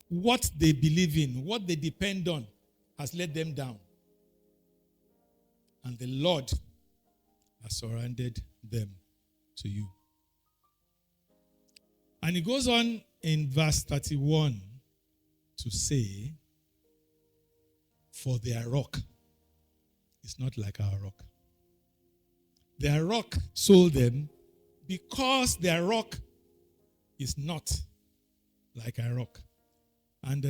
what they believe in, what they depend on, has let them down. And the Lord has surrendered them to you. And it goes on in verse 31 to say, for their rock is not like our rock. Their rock sold them because their rock is not like our rock. And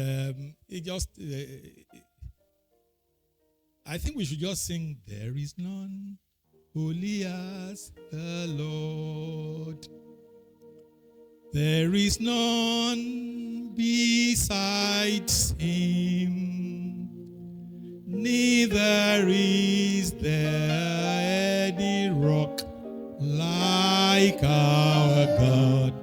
I think we should just sing, there is none holy as the Lord. There is none besides him. Neither is there any rock like our God.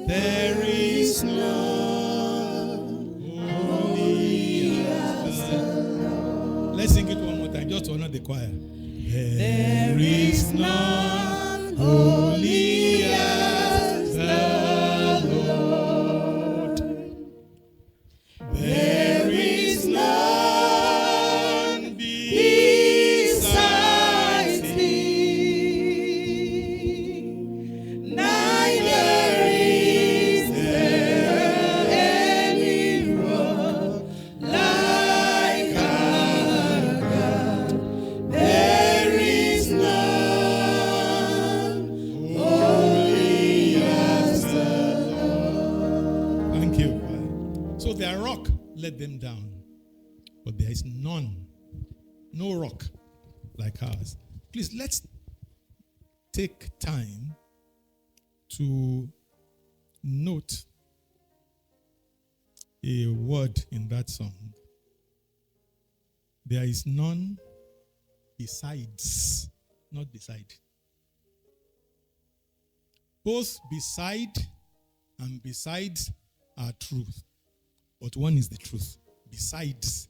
There is none holy as the Lord. Let's sing it one more time, just to honor the choir. There is none holy as the Lord. There is none besides him. Neither is there any rock like our God. There is none holy as the Lord. Thank you. So their rock let them down, but there is no rock like ours. Please, let's take time to note a word in that song. There is none besides, not beside. Both beside and besides are truth, but one is the truth. Besides.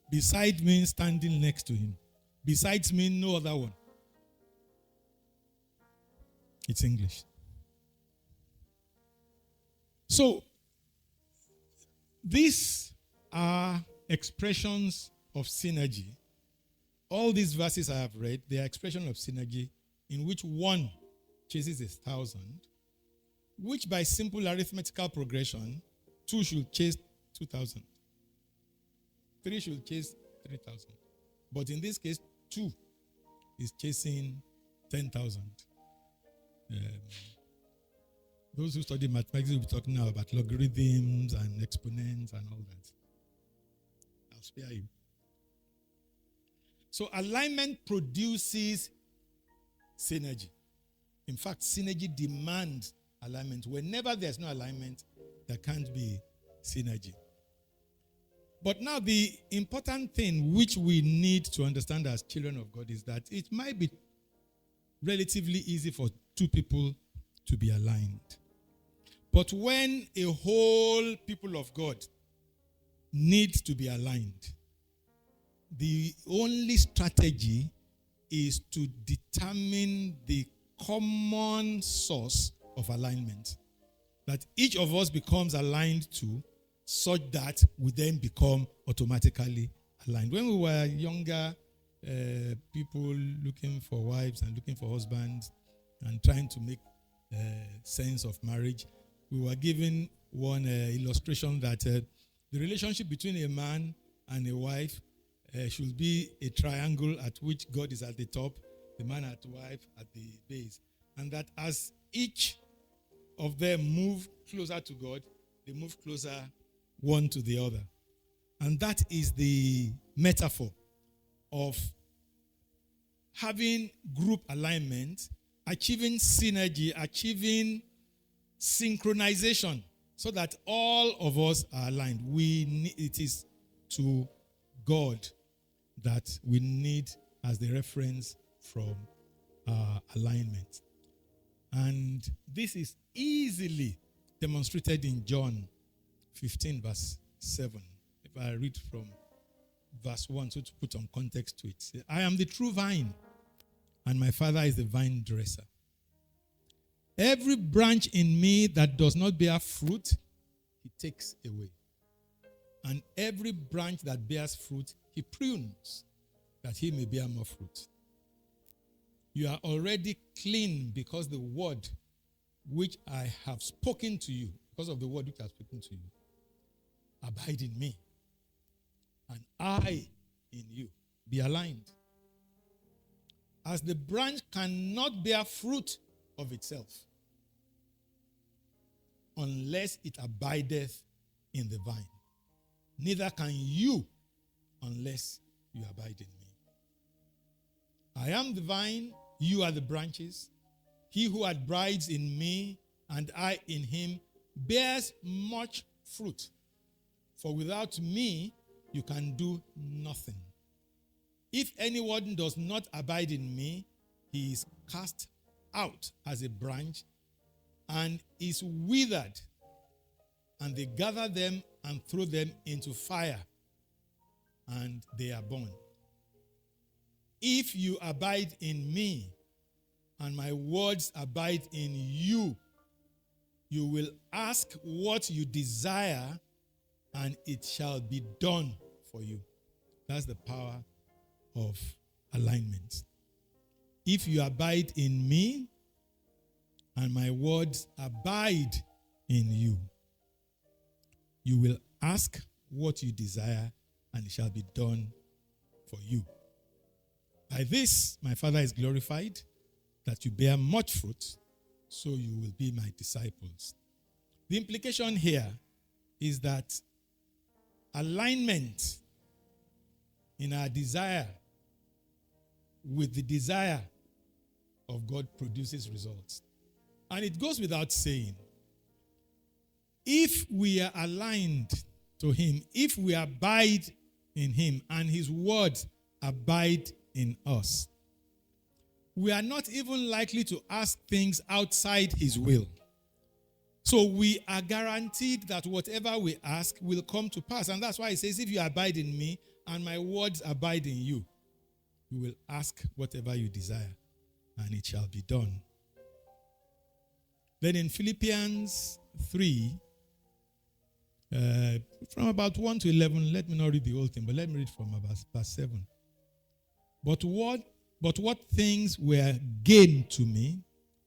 Beside means standing next to him. Besides means no other one. It's English. So, these are expressions of synergy. All these verses I have read, they are expressions of synergy in which one chases 1,000, which by simple arithmetical progression, 2 should chase 2,000. 3 should chase 3,000. But in this case, 2 is chasing 10,000. Those who study mathematics will be talking now about logarithms and exponents and all that. I'll spare you. So alignment produces synergy. In fact, synergy demands alignment. Whenever there's no alignment, there can't be synergy. But now the important thing which we need to understand as children of God is that it might be relatively easy for 2 people to be aligned. But when a whole people of God needs to be aligned, the only strategy is to determine the common source of alignment that each of us becomes aligned to, such that we then become automatically aligned. When we were younger, people looking for wives and looking for husbands and trying to make sense of marriage, we were given one illustration that the relationship between a man and a wife should be a triangle at which God is at the top, the man and the wife at the base. And that as each of them move closer to God, they move closer one to the other. And that is the metaphor of having group alignment, achieving synergy, achieving synchronization, so that all of us are aligned. It is to God that we need as the reference from alignment. And this is easily demonstrated in John 15, verse 7. If I read from verse 1, so to put some context to it. I am the true vine, and my Father is the vine dresser. Every branch in me that does not bear fruit, he takes away. And every branch that bears fruit, he prunes, that he may bear more fruit. You are already clean because the word which I have spoken to you, because of the word which I have spoken to you, abide in me, and I in you. Be aligned. As the branch cannot bear fruit of itself unless it abideth in the vine, neither can you unless you abide in me. I am the vine, you are the branches. He who abides in me and I in him bears much fruit. For without me, you can do nothing. If anyone does not abide in me, he is cast out as a branch and is withered, and they gather them and throw them into fire, and they are burned. If you abide in me, and my words abide in you, you will ask what you desire, and it shall be done for you. That's the power of alignment. If you abide in me, and my words abide in you, you will ask what you desire, and it shall be done for you. By this, my Father is glorified, that you bear much fruit, so you will be my disciples. The implication here is that alignment in our desire with the desire of God produces results. And it goes without saying, if we are aligned to him, if we abide in him and his words abide in us, we are not even likely to ask things outside his will. So we are guaranteed that whatever we ask will come to pass. And that's why it says, if you abide in me and my words abide in you, you will ask whatever you desire, and it shall be done. Then in Philippians 3, from about 1 to 11, let me not read the whole thing, but let me read from about verse 7. But what things were gain to me,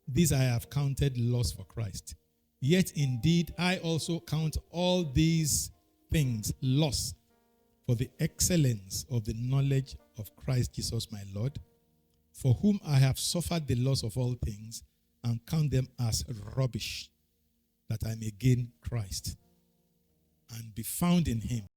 these I have counted loss for Christ. Yet indeed I also count all these things loss for the excellence of the knowledge of Christ Jesus my Lord, for whom I have suffered the loss of all things, and count them as rubbish, that I may gain Christ and be found in him,